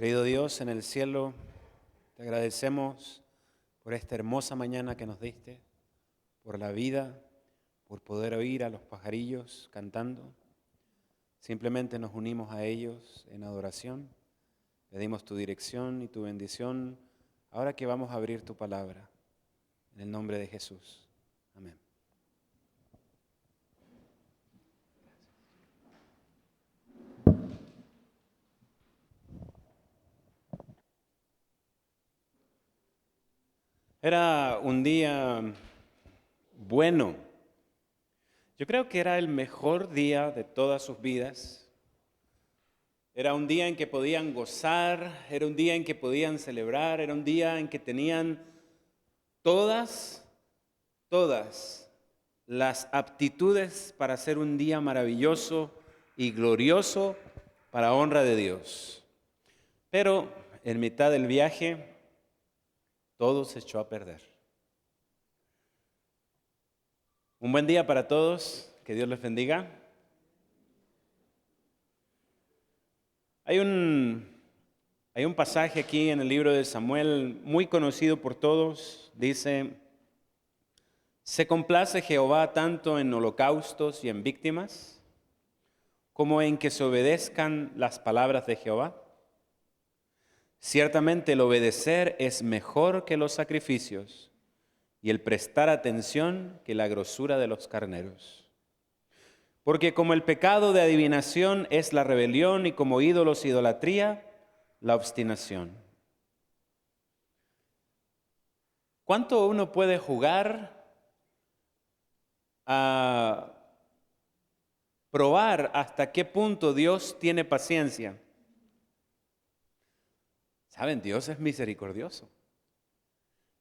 Querido Dios en el cielo, te agradecemos por esta hermosa mañana que nos diste, por la vida, por poder oír a los pajarillos cantando. Simplemente nos unimos a ellos en adoración. Pedimos tu dirección y tu bendición ahora que vamos a abrir tu palabra. En el nombre de Jesús. Amén. Era un día bueno. Yo creo que era el mejor día de todas sus vidas. Era un día en que podían gozar, era un día en que podían celebrar, era un día en que tenían todas las aptitudes para hacer un día maravilloso y glorioso para honra de Dios. Pero en mitad del viaje, todo se echó a perder. Un buen día para todos, que Dios les bendiga. Hay un pasaje aquí en el libro de Samuel muy conocido por todos. Dice: ¿se complace Jehová tanto en holocaustos y en víctimas, como en que se obedezcan las palabras de Jehová? Ciertamente el obedecer es mejor que los sacrificios, y el prestar atención que la grosura de los carneros. Porque como el pecado de adivinación es la rebelión, y como ídolos idolatría, la obstinación. ¿Cuánto uno puede jugar a probar hasta qué punto Dios tiene paciencia? Saben, Dios es misericordioso.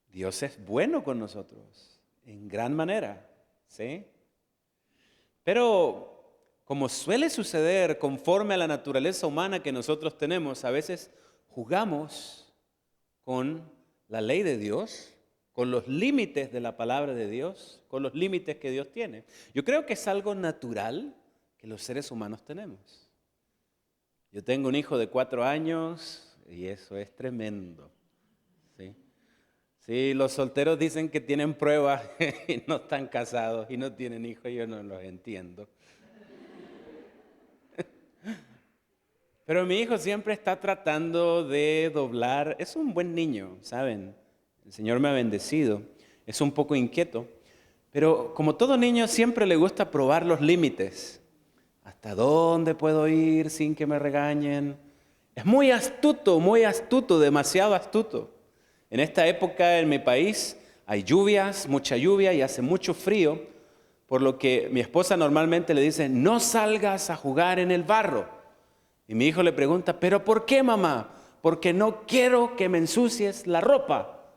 Dios es bueno con nosotros, en gran manera, ¿sí? Pero como suele suceder conforme a la naturaleza humana que nosotros tenemos, a veces jugamos con la ley de Dios, con los límites de la palabra de Dios, con los límites que Dios tiene. Yo creo que es algo natural que los seres humanos tenemos. Yo tengo un hijo de 4 años y eso es tremendo, ¿sí? Sí, los solteros dicen que tienen pruebas y no están casados y no tienen hijos, yo no los entiendo. Pero mi hijo siempre está tratando de doblar. Es un buen niño, ¿saben? El Señor me ha bendecido. Es un poco inquieto, pero como todo niño siempre le gusta probar los límites. ¿Hasta dónde puedo ir sin que me regañen? Es muy astuto, demasiado astuto. En esta época en mi país hay lluvias, mucha lluvia y hace mucho frío, por lo que mi esposa normalmente le dice: no salgas a jugar en el barro. Y mi hijo le pregunta: ¿pero por qué, mamá? Porque no quiero que me ensucies la ropa.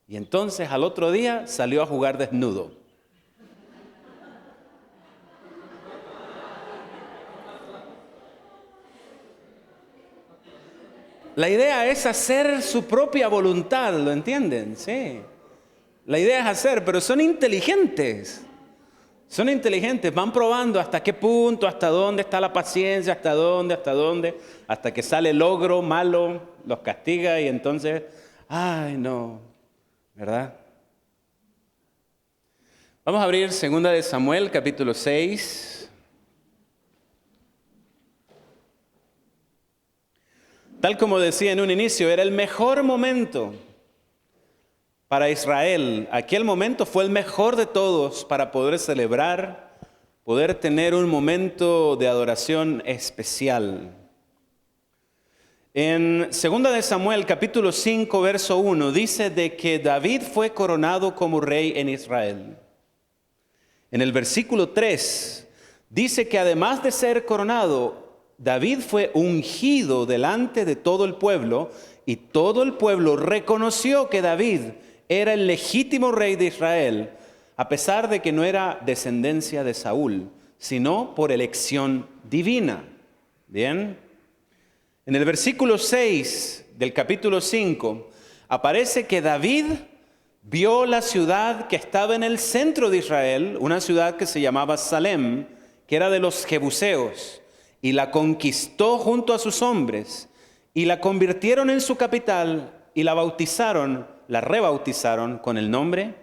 Y entonces al otro día salió a jugar desnudo. La idea es hacer su propia voluntad, ¿lo entienden? Sí. La idea es hacer, pero son inteligentes. Son inteligentes, van probando hasta qué punto, hasta dónde está la paciencia, hasta dónde, hasta que sale el ogro malo, los castiga y entonces, ay no, ¿verdad? Vamos a abrir 2 de Samuel, capítulo 6. Tal como decía en un inicio, era el mejor momento para Israel. Aquel momento fue el mejor de todos para poder celebrar, poder tener un momento de adoración especial. En 2 de Samuel, capítulo 5, verso 1, dice de que David fue coronado como rey en Israel. En el versículo 3, dice que además de ser coronado, David fue ungido delante de todo el pueblo y todo el pueblo reconoció que David era el legítimo rey de Israel, a pesar de que no era descendencia de Saúl, sino por elección divina. ¿Bien? En el versículo 6 del capítulo 5 aparece que David vio la ciudad que estaba en el centro de Israel, una ciudad que se llamaba Salem, que era de los jebuseos, y la conquistó junto a sus hombres, y la convirtieron en su capital y la rebautizaron con el nombre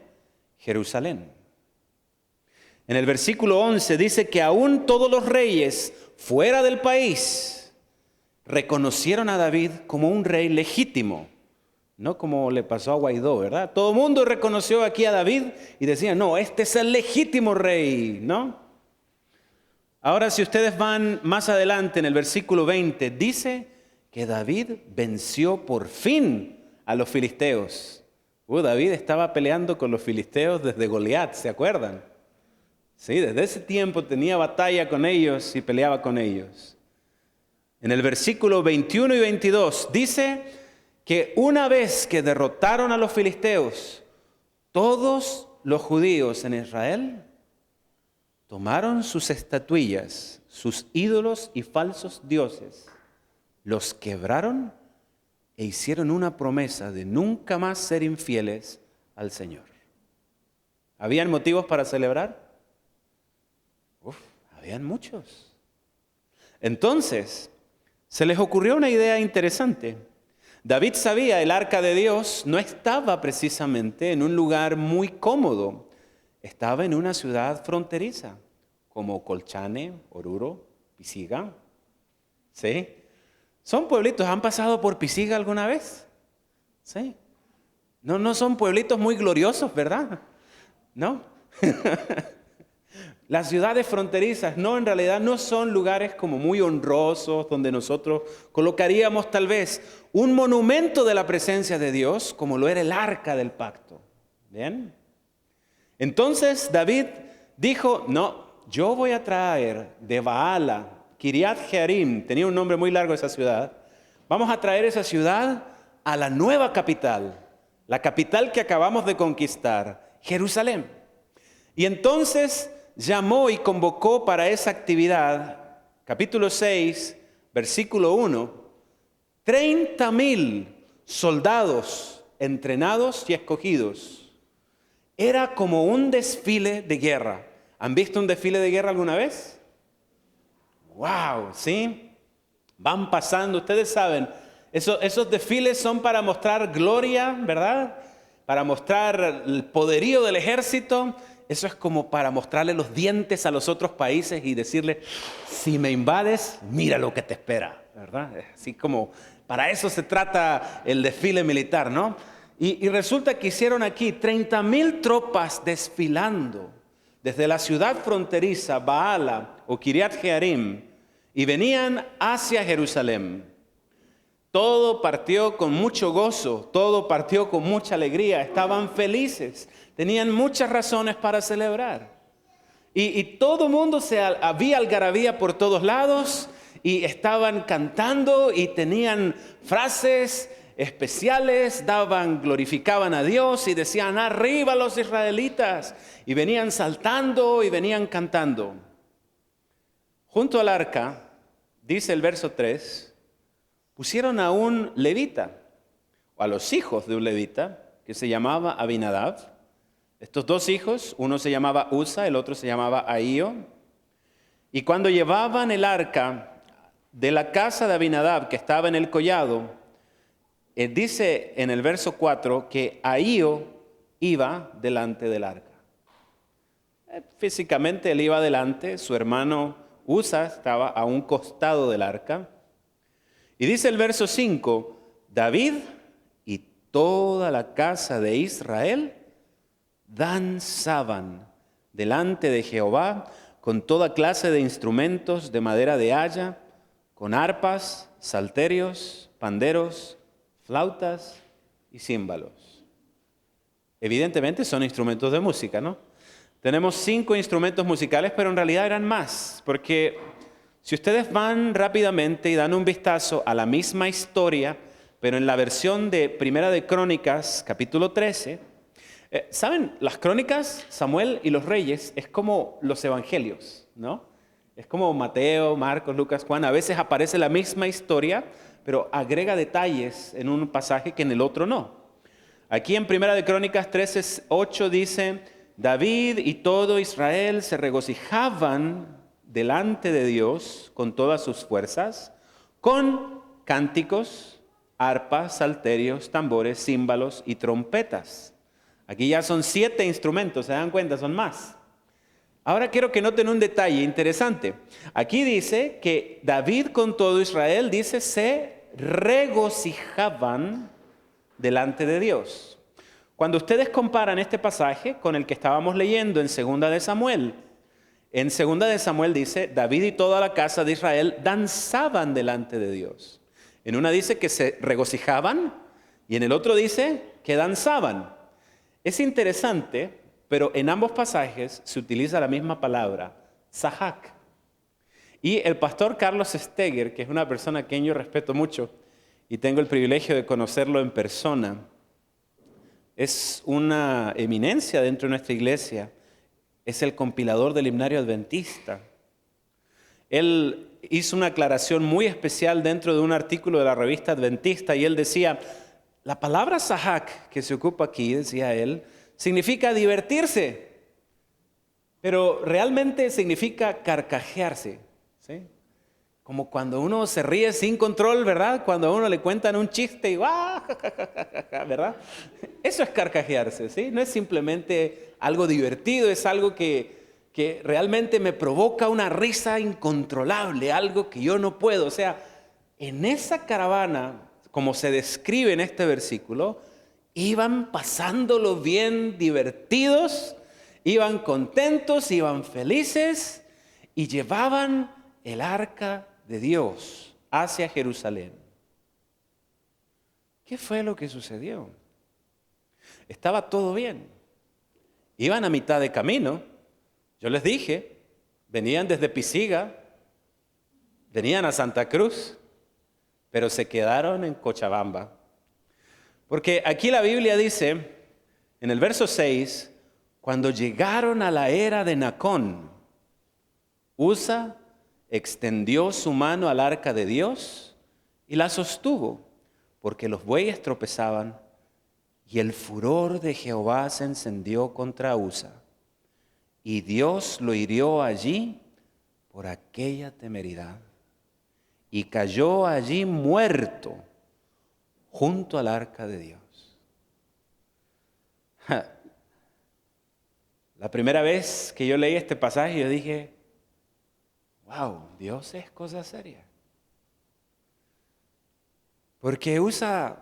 Jerusalén. En el versículo 11 dice que aún todos los reyes fuera del país reconocieron a David como un rey legítimo, no como le pasó a Guaidó, ¿verdad? Todo el mundo reconoció aquí a David y decía, no, este es el legítimo rey, ¿no? Ahora, si ustedes van más adelante en el versículo 20, dice que David venció por fin a los filisteos. David estaba peleando con los filisteos desde Goliat, ¿se acuerdan? Sí, desde ese tiempo tenía batalla con ellos y peleaba con ellos. En el versículo 21 y 22 dice que una vez que derrotaron a los filisteos, todos los judíos en Israel tomaron sus estatuillas, sus ídolos y falsos dioses, los quebraron e hicieron una promesa de nunca más ser infieles al Señor. ¿Habían motivos para celebrar? Habían muchos. Entonces, se les ocurrió una idea interesante. David sabía, el arca de Dios no estaba precisamente en un lugar muy cómodo. Estaba en una ciudad fronteriza, como Colchane, Oruro, Pisiga. ¿Sí? ¿Son pueblitos? ¿Han pasado por Pisiga alguna vez? ¿Sí? No son pueblitos muy gloriosos, ¿verdad? ¿No? Las ciudades fronterizas en realidad no son lugares como muy honrosos donde nosotros colocaríamos tal vez un monumento de la presencia de Dios como lo era el arca del pacto. ¿Bien? Entonces David dijo, no, yo voy a traer de Baala, Kiriat Jearim, tenía un nombre muy largo esa ciudad, vamos a traer esa ciudad a la nueva capital, la capital que acabamos de conquistar, Jerusalén. Y entonces llamó y convocó para esa actividad, capítulo 6, versículo 1, 30,000 soldados entrenados y escogidos. Era como un desfile de guerra. ¿Han visto un desfile de guerra alguna vez? ¡Wow! ¿Sí? Van pasando, ustedes saben, esos desfiles son para mostrar gloria, ¿verdad? Para mostrar el poderío del ejército. Eso es como para mostrarle los dientes a los otros países y decirle, si me invades, mira lo que te espera, ¿verdad? Así como, para eso se trata el desfile militar, ¿no? Y resulta que hicieron aquí 30,000 tropas desfilando desde la ciudad fronteriza, Baala o Kiriat Jearim, y venían hacia Jerusalén. Todo partió con mucho gozo, todo partió con mucha alegría, estaban felices. Tenían muchas razones para celebrar. Y todo el mundo había algarabía por todos lados y estaban cantando y tenían frases especiales, glorificaban a Dios y decían, arriba los israelitas. Y venían saltando y venían cantando. Junto al arca, dice el verso 3, pusieron a un levita, o a los hijos de un levita, que se llamaba Abinadab. Estos dos hijos, uno se llamaba Usa, el otro se llamaba Ahío. Y cuando llevaban el arca de la casa de Abinadab, que estaba en el collado, dice en el verso 4 que Ahío iba delante del arca. Físicamente él iba delante, su hermano Usa estaba a un costado del arca. Y dice el verso 5, David y toda la casa de Israel danzaban delante de Jehová con toda clase de instrumentos de madera de haya, con arpas, salterios, panderos, flautas y címbalos. Evidentemente son instrumentos de música, ¿no? Tenemos 5 instrumentos musicales, pero en realidad eran más, porque si ustedes van rápidamente y dan un vistazo a la misma historia, pero en la versión de Primera de Crónicas, capítulo 13, ¿saben? Las crónicas, Samuel y los reyes, es como los evangelios, ¿no? Es como Mateo, Marcos, Lucas, Juan. A veces aparece la misma historia, pero agrega detalles en un pasaje que en el otro no. Aquí en Primera de Crónicas 13:8 dice, David y todo Israel se regocijaban delante de Dios con todas sus fuerzas, con cánticos, arpas, salterios, tambores, címbalos y trompetas. Aquí ya son 7 instrumentos, ¿se dan cuenta? Son más. Ahora quiero que noten un detalle interesante. Aquí dice que David con todo Israel, dice, se regocijaban delante de Dios. Cuando ustedes comparan este pasaje con el que estábamos leyendo en 2 de Samuel, en 2 de Samuel dice, David y toda la casa de Israel danzaban delante de Dios. En una dice que se regocijaban y en el otro dice que danzaban. Es interesante, pero en ambos pasajes se utiliza la misma palabra, sahak. Y el pastor Carlos Steger, que es una persona a quien yo respeto mucho y tengo el privilegio de conocerlo en persona, es una eminencia dentro de nuestra iglesia, es el compilador del himnario adventista. Él hizo una aclaración muy especial dentro de un artículo de la revista Adventista y él decía, la palabra sahak que se ocupa aquí, decía él, significa divertirse, pero realmente significa carcajearse, ¿sí? Como cuando uno se ríe sin control, ¿verdad? Cuando a uno le cuentan un chiste y ¡ah! ¿Verdad? Eso es carcajearse, ¿sí? No es simplemente algo divertido, es algo que realmente me provoca una risa incontrolable, algo que yo no puedo. O sea, en esa caravana, como se describe en este versículo, iban pasándolo bien, divertidos, iban contentos, iban felices y llevaban el arca de Dios hacia Jerusalén. ¿Qué fue lo que sucedió? Estaba todo bien. Iban a mitad de camino. Yo les dije, venían desde Pisiga, venían a Santa Cruz, pero se quedaron en Cochabamba. Porque aquí la Biblia dice, en el verso 6, cuando llegaron a la era de Nacón, Usa extendió su mano al arca de Dios y la sostuvo, porque los bueyes tropezaban y el furor de Jehová se encendió contra Usa. Y Dios lo hirió allí por aquella temeridad y cayó allí muerto junto al arca de Dios. La primera vez que yo leí este pasaje yo dije, wow, Dios es cosa seria. Porque Usa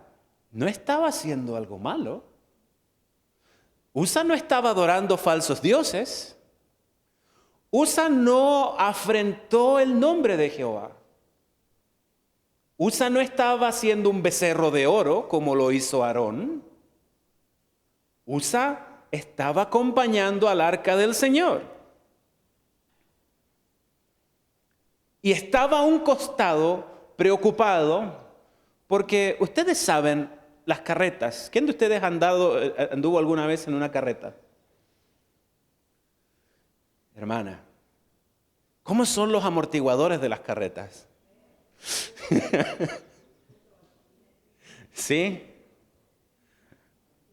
no estaba haciendo algo malo. Usa no estaba adorando falsos dioses. Usa no afrentó el nombre de Jehová. Usa no estaba haciendo un becerro de oro como lo hizo Aarón. Usa estaba acompañando al arca del Señor. Y estaba a un costado preocupado porque ustedes saben las carretas. ¿Quién de ustedes anduvo alguna vez en una carreta? Hermana, ¿cómo son los amortiguadores de las carretas? ¿Sí?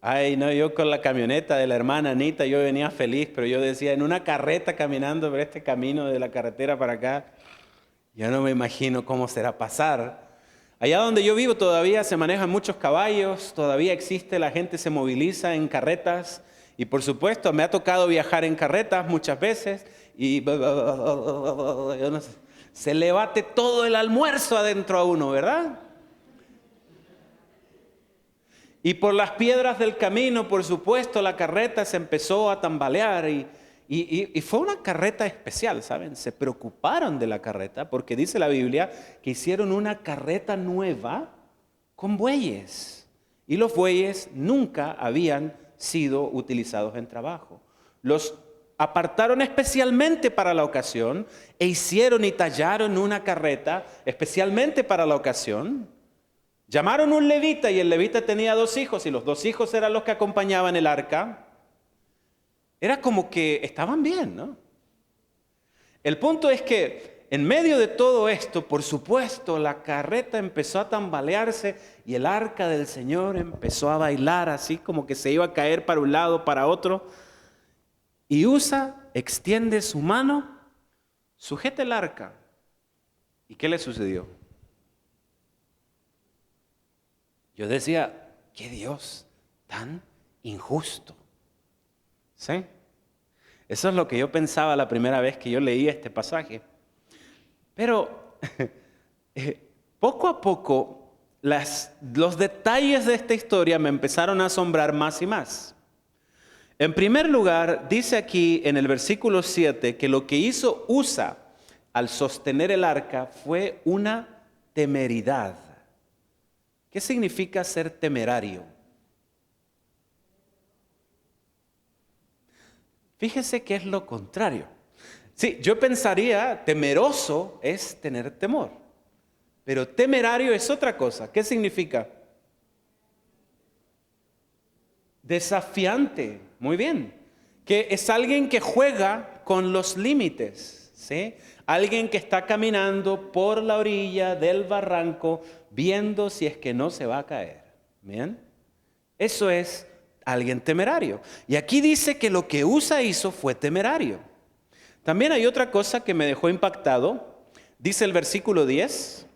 Ay, no, yo con la camioneta de la hermana Anita, yo venía feliz, pero yo decía, en una carreta caminando por este camino de la carretera para acá, yo no me imagino cómo será pasar. Allá donde yo vivo todavía se manejan muchos caballos, todavía existe, la gente se moviliza en carretas y por supuesto me ha tocado viajar en carretas muchas veces y yo no sé, se le bate todo el almuerzo adentro a uno, ¿verdad? Y por las piedras del camino, por supuesto, la carreta se empezó a tambalear y fue una carreta especial, ¿saben? Se preocuparon de la carreta porque dice la Biblia que hicieron una carreta nueva con bueyes. Y los bueyes nunca habían sido utilizados en trabajo. Los apartaron especialmente para la ocasión e hicieron y tallaron una carreta especialmente para la ocasión. Llamaron un levita y el levita tenía 2 hijos y los 2 hijos eran los que acompañaban el arca. Era como que estaban bien, ¿no? El punto es que en medio de todo esto, por supuesto, la carreta empezó a tambalearse y el arca del Señor empezó a bailar así como que se iba a caer para un lado, para otro. Y Usa extiende su mano, sujeta el arca. ¿Y qué le sucedió? Yo decía, qué Dios tan injusto. ¿Sí? Eso es lo que yo pensaba la primera vez que yo leía este pasaje. Pero poco a poco los detalles de esta historia me empezaron a asombrar más y más. En primer lugar, dice aquí en el versículo 7 que lo que hizo Usa al sostener el arca fue una temeridad. ¿Qué significa ser temerario? Fíjese que es lo contrario. Sí, yo pensaría, temeroso es tener temor, pero temerario es otra cosa. ¿Qué significa? Desafiante, muy bien. Que es alguien que juega con los límites, ¿sí? Alguien que está caminando por la orilla del barranco viendo si es que no se va a caer. ¿Bien? Eso es alguien temerario. Y aquí dice que lo que Usa hizo fue temerario. También hay otra cosa que me dejó impactado. Dice el versículo 10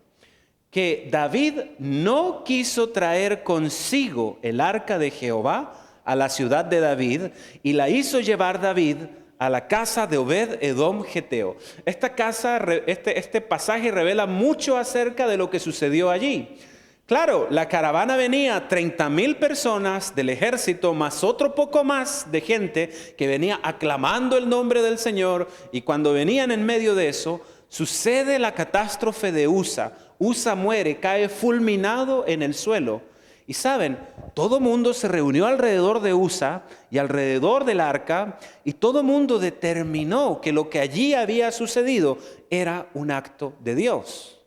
que David no quiso traer consigo el arca de Jehová a la ciudad de David y la hizo llevar David a la casa de Obed-Edom Geteo. Este pasaje revela mucho acerca de lo que sucedió allí. Claro, la caravana venía 30,000 personas del ejército, más otro poco más de gente que venía aclamando el nombre del Señor, y cuando venían en medio de eso, sucede la catástrofe de Usa. Usa muere, cae fulminado en el suelo. Y saben, todo mundo se reunió alrededor de Usa y alrededor del arca, y todo mundo determinó que lo que allí había sucedido era un acto de Dios.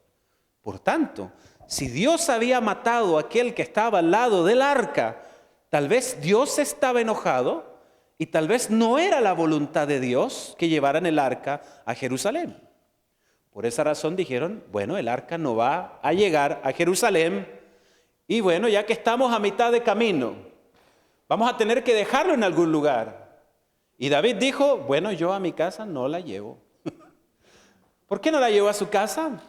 Por tanto, si Dios había matado a aquel que estaba al lado del arca, tal vez Dios estaba enojado y tal vez no era la voluntad de Dios que llevaran el arca a Jerusalén. Por esa razón dijeron, bueno, el arca no va a llegar a Jerusalén y bueno, ya que estamos a mitad de camino, vamos a tener que dejarlo en algún lugar. Y David dijo, bueno, yo a mi casa no la llevo. ¿Por qué no la llevó a su casa?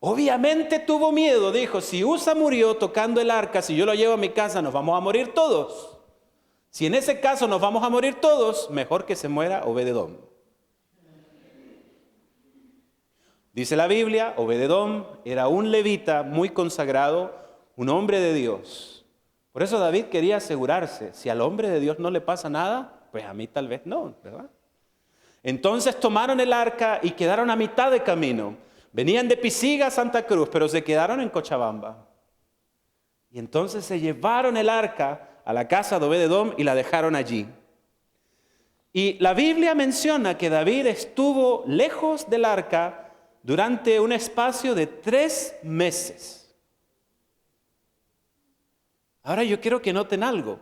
Obviamente tuvo miedo, dijo, si Usa murió tocando el arca, si yo lo llevo a mi casa, nos vamos a morir todos. Si en ese caso nos vamos a morir todos, mejor que se muera Obed-Edom. Dice la Biblia, Obed-Edom era un levita muy consagrado, un hombre de Dios. Por eso David quería asegurarse, si al hombre de Dios no le pasa nada, pues a mí tal vez no, ¿verdad? Entonces tomaron el arca y quedaron a mitad de camino. Venían de Pisiga a Santa Cruz, pero se quedaron en Cochabamba. Y entonces se llevaron el arca a la casa de Obed-Edom y la dejaron allí. Y la Biblia menciona que David estuvo lejos del arca durante un espacio de 3 meses. Ahora yo quiero que noten algo.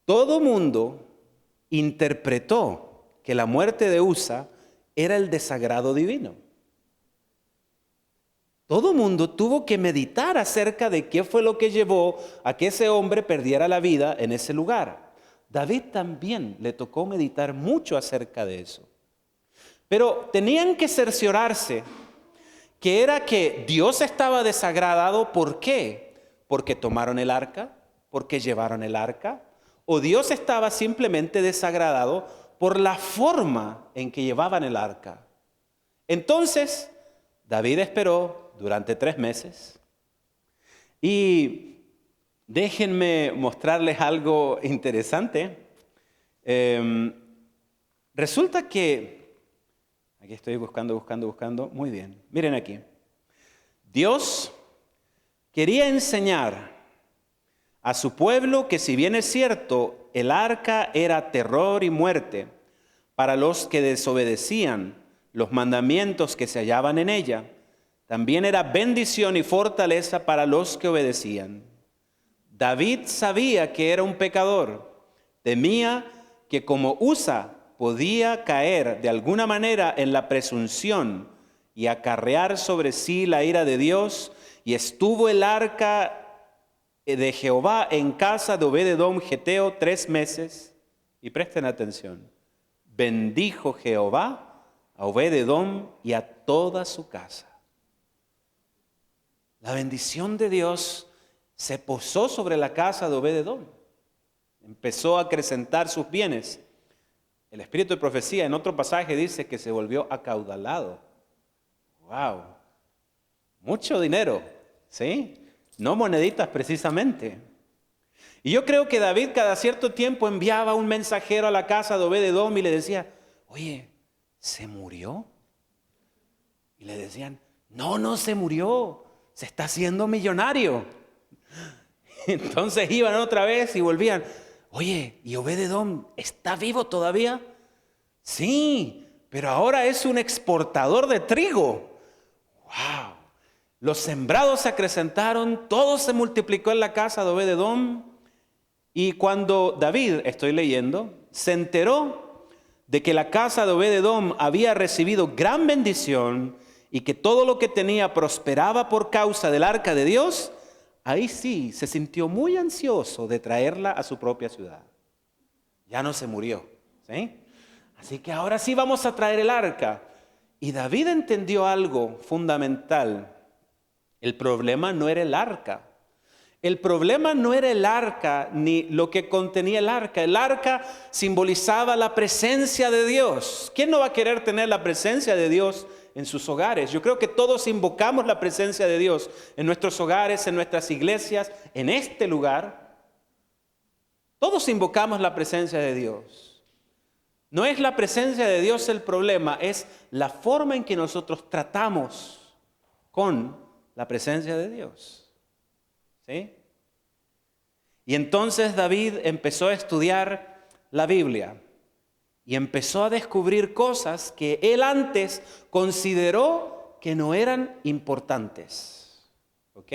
Todo mundo interpretó que la muerte de Usa era el desagrado divino. Todo mundo tuvo que meditar acerca de qué fue lo que llevó a que ese hombre perdiera la vida en ese lugar. David también le tocó meditar mucho acerca de eso. Pero tenían que cerciorarse que era que Dios estaba desagradado. ¿Por qué? Porque tomaron el arca, porque llevaron el arca, o Dios estaba simplemente desagradado por la forma en que llevaban el arca. Entonces, David esperó durante 3 meses. Y déjenme mostrarles algo interesante. Resulta que, aquí estoy buscando. Muy bien, miren aquí. Dios quería enseñar a su pueblo que, si bien es cierto, el arca era terror y muerte para los que desobedecían los mandamientos que se hallaban en ella, también era bendición y fortaleza para los que obedecían. David sabía que era un pecador, temía que como Usa podía caer de alguna manera en la presunción y acarrear sobre sí la ira de Dios, y estuvo el arca de Jehová en casa de Obed-Edom Geteo 3 meses, y presten atención, bendijo Jehová a Obed-Edom y a toda su casa. La bendición de Dios se posó sobre la casa de Obed-edom. Empezó a acrecentar sus bienes. El espíritu de profecía en otro pasaje dice que se volvió acaudalado. ¡Wow! Mucho dinero, ¿sí? No moneditas precisamente. Y yo creo que David cada cierto tiempo enviaba un mensajero a la casa de Obed-edom y le decía, oye, ¿se murió? Y le decían, no se murió, se está haciendo millonario. Entonces iban otra vez y volvían, oye, ¿y Obed-edom está vivo todavía? Sí, pero ahora es un exportador de trigo. ¡Wow! Los sembrados se acrecentaron, todo se multiplicó en la casa de Obed-edom. Y cuando David, estoy leyendo, se enteró de que la casa de Obed-edom había recibido gran bendición y que todo lo que tenía prosperaba por causa del arca de Dios, ahí sí se sintió muy ansioso de traerla a su propia ciudad. Ya no se murió, ¿sí? Así que ahora sí vamos a traer el arca. Y David entendió algo fundamental. El problema no era el arca. El problema no era el arca ni lo que contenía el arca. El arca simbolizaba la presencia de Dios. ¿Quién no va a querer tener la presencia de Dios en sus hogares? Yo creo que todos invocamos la presencia de Dios en nuestros hogares, en nuestras iglesias, en este lugar. Todos invocamos la presencia de Dios. No es la presencia de Dios el problema, es la forma en que nosotros tratamos con la presencia de Dios. ¿Sí? Y entonces David empezó a estudiar la Biblia y empezó a descubrir cosas que él antes consideró que no eran importantes. ¿Ok?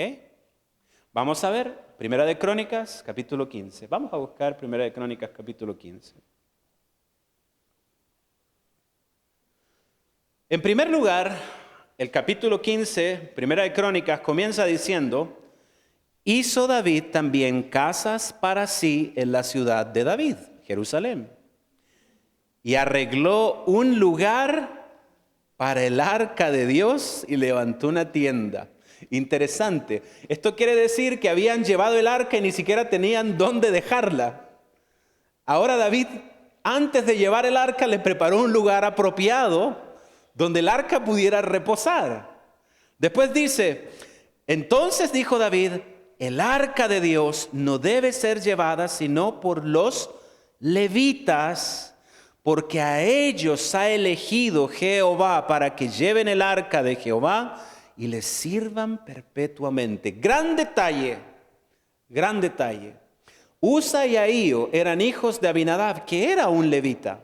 Vamos a ver Primera de Crónicas, capítulo 15. Vamos a buscar Primera de Crónicas, capítulo 15. En primer lugar, el capítulo 15, Primera de Crónicas, comienza diciendo: hizo David también casas para sí en la ciudad de David, Jerusalén, y arregló un lugar para el arca de Dios y levantó una tienda. Interesante. Esto quiere decir que habían llevado el arca y ni siquiera tenían dónde dejarla. Ahora David, antes de llevar el arca, le preparó un lugar apropiado donde el arca pudiera reposar. Después dice: entonces dijo David, el arca de Dios no debe ser llevada sino por los levitas, porque a ellos ha elegido Jehová para que lleven el arca de Jehová y les sirvan perpetuamente. Gran detalle, gran detalle. Usa y Ahío eran hijos de Abinadab, que era un levita.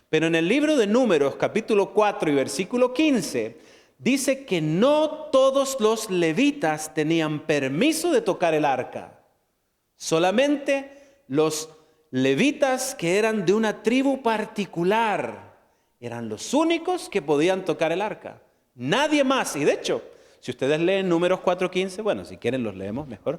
Pero en el libro de Números, capítulo 4 y versículo 15, dice que no todos los levitas tenían permiso de tocar el arca. Solamente los levitas que eran de una tribu particular eran los únicos que podían tocar el arca. Nadie más. Y de hecho, si ustedes leen Números 4:15, bueno, si quieren los leemos mejor.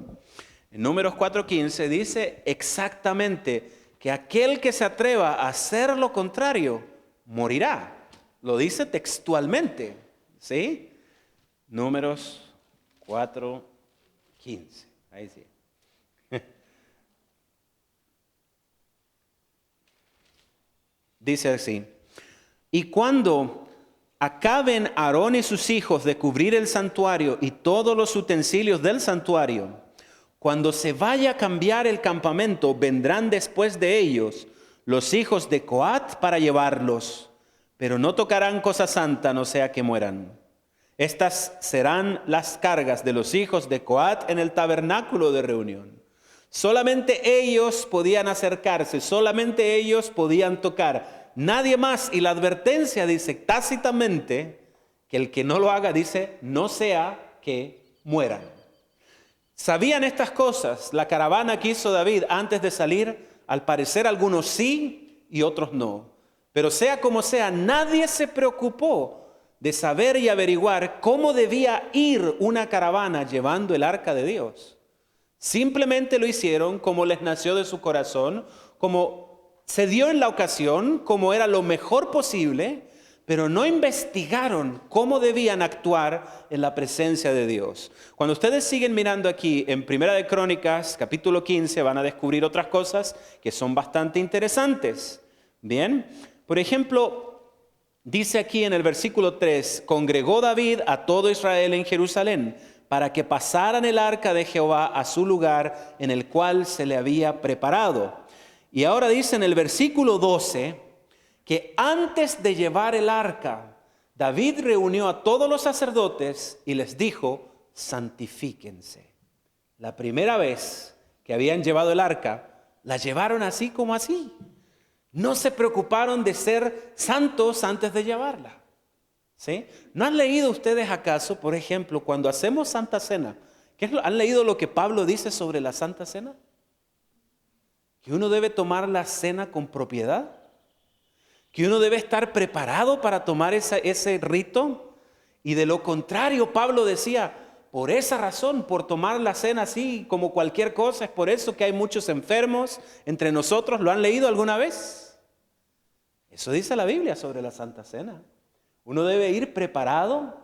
En Números 4:15 dice exactamente que aquel que se atreva a hacer lo contrario morirá. Lo dice textualmente. ¿Sí? Números 4:15. Ahí sí. Dice así: y cuando acaben Aarón y sus hijos de cubrir el santuario y todos los utensilios del santuario, cuando se vaya a cambiar el campamento, vendrán después de ellos los hijos de Coat para llevarlos, pero no tocarán cosa santa, no sea que mueran. Estas serán las cargas de los hijos de Coat en el tabernáculo de reunión. Solamente ellos podían acercarse, solamente ellos podían tocar, nadie más. Y la advertencia dice tácitamente que el que no lo haga, dice, no sea que mueran. ¿Sabían estas cosas? La caravana que hizo David antes de salir, al parecer algunos sí y otros no. Pero sea como sea, nadie se preocupó de saber y averiguar cómo debía ir una caravana llevando el arca de Dios. Simplemente lo hicieron como les nació de su corazón, como se dio en la ocasión, como era lo mejor posible, pero no investigaron cómo debían actuar en la presencia de Dios. Cuando ustedes siguen mirando aquí en Primera de Crónicas, capítulo 15, van a descubrir otras cosas que son bastante interesantes. Bien, por ejemplo, dice aquí en el versículo 3, congregó David a todo Israel en Jerusalén para que pasaran el arca de Jehová a su lugar en el cual se le había preparado. Y ahora dice en el versículo 12, que antes de llevar el arca, David reunió a todos los sacerdotes y les dijo, santifíquense. La primera vez que habían llevado el arca, la llevaron así como así. No se preocuparon de ser santos antes de llevarla. ¿Sí? ¿No han leído ustedes acaso, por ejemplo, cuando hacemos Santa Cena? ¿Han leído lo que Pablo dice sobre la Santa Cena? Que uno debe tomar la cena con propiedad. Que uno debe estar preparado para tomar ese rito. Y de lo contrario, Pablo decía, por esa razón, por tomar la cena así como cualquier cosa, es por eso que hay muchos enfermos entre nosotros. ¿Lo han leído alguna vez? Eso dice la Biblia sobre la Santa Cena. Uno debe ir preparado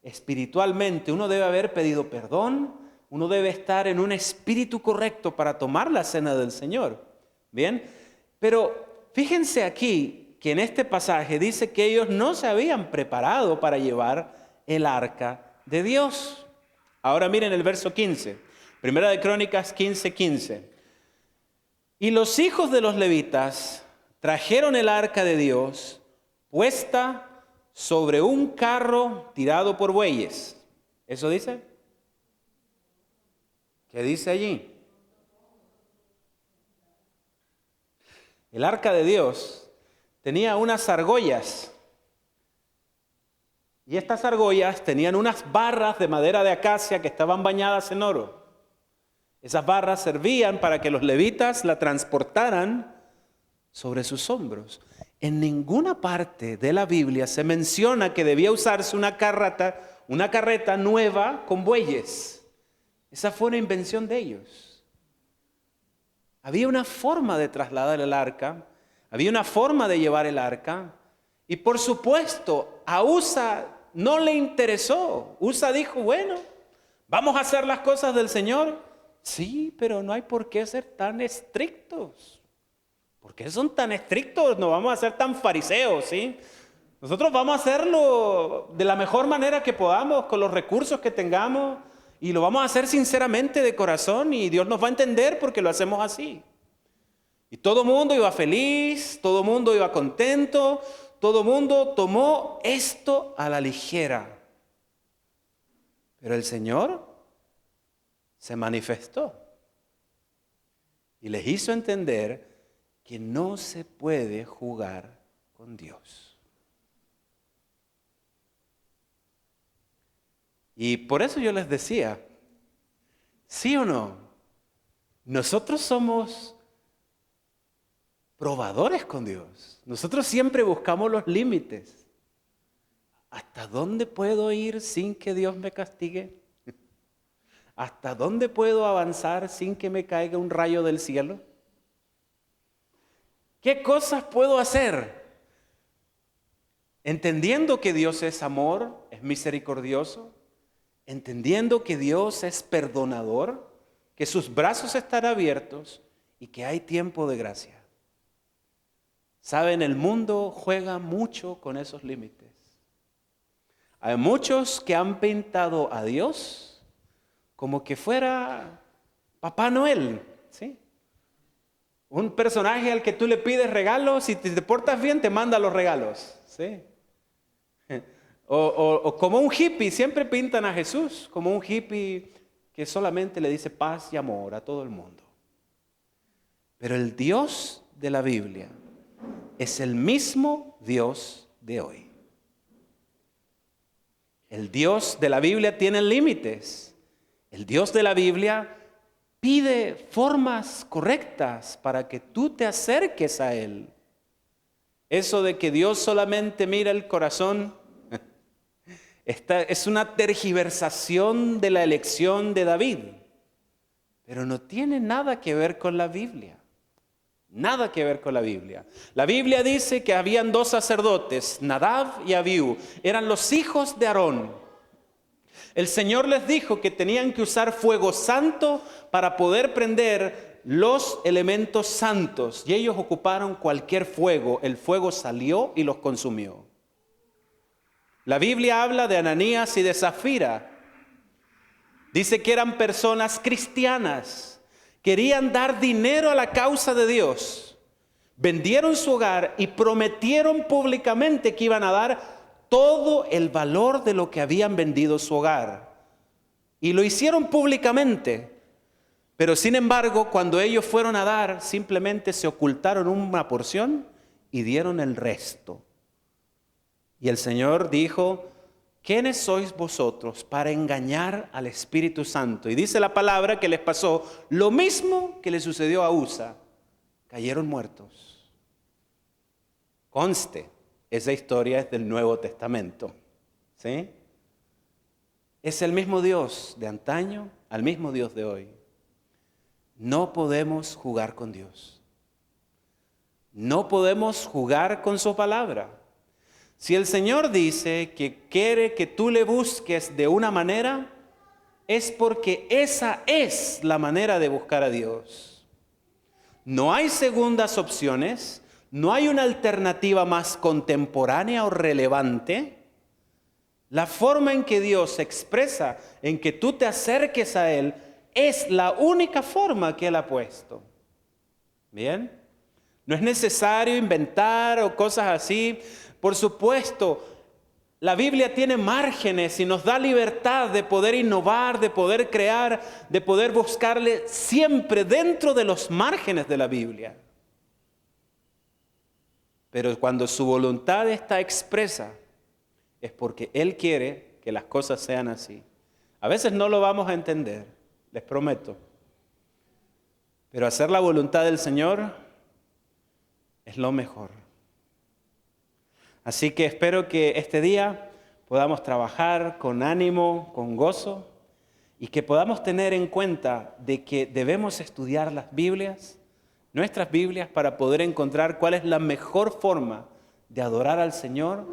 espiritualmente, uno debe haber pedido perdón, uno debe estar en un espíritu correcto para tomar la cena del Señor. Bien, pero fíjense aquí, que en este pasaje dice que ellos no se habían preparado para llevar el arca de Dios. Ahora miren el verso 15, Primera de Crónicas 15:15. Y los hijos de los levitas trajeron el arca de Dios puesta sobre un carro tirado por bueyes. ¿Eso dice? ¿Qué dice allí? El arca de Dios tenía unas argollas, y estas argollas tenían unas barras de madera de acacia que estaban bañadas en oro. Esas barras servían para que los levitas la transportaran sobre sus hombros. En ninguna parte de la Biblia se menciona que debía usarse una carreta nueva con bueyes. Esa fue una invención de ellos. Había una forma de trasladar el arca. Había una forma de llevar el arca y por supuesto a Usa no le interesó. Usa dijo, bueno, vamos a hacer las cosas del Señor. Sí, pero no hay por qué ser tan estrictos. ¿Por qué son tan estrictos? No vamos a ser tan fariseos, ¿sí? Nosotros vamos a hacerlo de la mejor manera que podamos, con los recursos que tengamos, y lo vamos a hacer sinceramente de corazón y Dios nos va a entender porque lo hacemos así. Y todo el mundo iba feliz, todo el mundo iba contento, todo el mundo tomó esto a la ligera. Pero el Señor se manifestó y les hizo entender que no se puede jugar con Dios. Y por eso yo les decía, ¿sí o no? Nosotros somos probadores con Dios. Nosotros siempre buscamos los límites. ¿Hasta dónde puedo ir sin que Dios me castigue? ¿Hasta dónde puedo avanzar sin que me caiga un rayo del cielo? ¿Qué cosas puedo hacer? Entendiendo que Dios es amor, es misericordioso, entendiendo que Dios es perdonador, que sus brazos están abiertos y que hay tiempo de gracia. Saben, el mundo juega mucho con esos límites. Hay muchos que han pintado a Dios como que fuera Papá Noel, ¿sí? Un personaje al que tú le pides regalos y si te portas bien te manda los regalos, ¿sí? O como un hippie, siempre pintan a Jesús como un hippie que solamente le dice paz y amor a todo el mundo. Pero el Dios de la Biblia es el mismo Dios de hoy. El Dios de la Biblia tiene límites. El Dios de la Biblia pide formas correctas para que tú te acerques a Él. Eso de que Dios solamente mira el corazón, es una tergiversación de la elección de David, pero no tiene nada que ver con la Biblia. Nada que ver con la Biblia. La Biblia dice que habían 2 sacerdotes, Nadab y Abiú. Eran los hijos de Aarón. El Señor les dijo que tenían que usar fuego santo para poder prender los elementos santos. Y ellos ocuparon cualquier fuego. El fuego salió y los consumió. La Biblia habla de Ananías y de Zafira. Dice que eran personas cristianas. Querían dar dinero a la causa de Dios. Vendieron su hogar y prometieron públicamente que iban a dar todo el valor de lo que habían vendido su hogar. Y lo hicieron públicamente. Pero sin embargo, cuando ellos fueron a dar, simplemente se ocultaron una porción y dieron el resto. Y el Señor dijo: ¿quiénes sois vosotros para engañar al Espíritu Santo? Y dice la palabra que les pasó lo mismo que le sucedió a Usa. Cayeron muertos. Conste, esa historia es del Nuevo Testamento. ¿Sí? Es el mismo Dios de antaño al mismo Dios de hoy. No podemos jugar con Dios. No podemos jugar con su palabra. Si el Señor dice que quiere que tú le busques de una manera, es porque esa es la manera de buscar a Dios. No hay segundas opciones, no hay una alternativa más contemporánea o relevante. La forma en que Dios se expresa, en que tú te acerques a Él, es la única forma que Él ha puesto. ¿Bien? No es necesario inventar o cosas así. Por supuesto, la Biblia tiene márgenes y nos da libertad de poder innovar, de poder crear, de poder buscarle siempre dentro de los márgenes de la Biblia. Pero cuando su voluntad está expresa, es porque Él quiere que las cosas sean así. A veces no lo vamos a entender, les prometo. Pero hacer la voluntad del Señor es lo mejor. Así que espero que este día podamos trabajar con ánimo, con gozo, y que podamos tener en cuenta de que debemos estudiar las Biblias, nuestras Biblias, para poder encontrar cuál es la mejor forma de adorar al Señor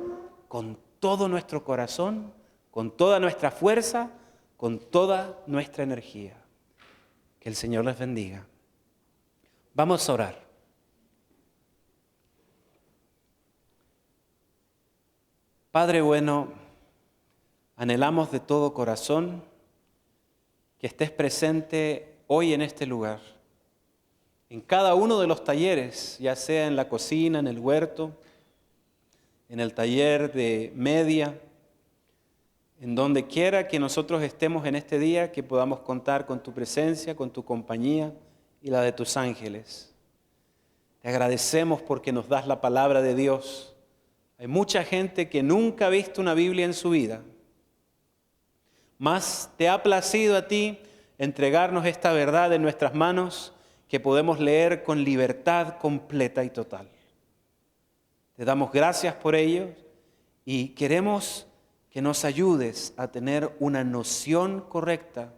con todo nuestro corazón, con toda nuestra fuerza, con toda nuestra energía. Que el Señor les bendiga. Vamos a orar. Padre bueno, anhelamos de todo corazón que estés presente hoy en este lugar, en cada uno de los talleres, ya sea en la cocina, en el huerto, en el taller de media, en donde quiera que nosotros estemos en este día, que podamos contar con tu presencia, con tu compañía y la de tus ángeles. Te agradecemos porque nos das la palabra de Dios. Hay mucha gente que nunca ha visto una Biblia en su vida. Mas te ha placido a ti entregarnos esta verdad en nuestras manos que podemos leer con libertad completa y total. Te damos gracias por ello y queremos que nos ayudes a tener una noción correcta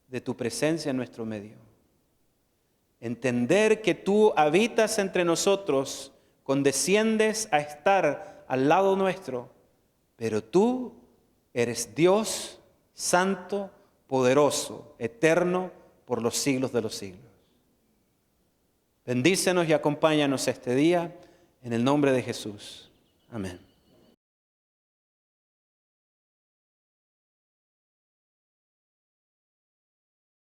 de tu presencia en nuestro medio. Entender que tú habitas entre nosotros, condesciendes a estar al lado nuestro, pero tú eres Dios santo, poderoso, eterno, por los siglos de los siglos. Bendícenos y acompáñanos este día, en el nombre de Jesús. Amén.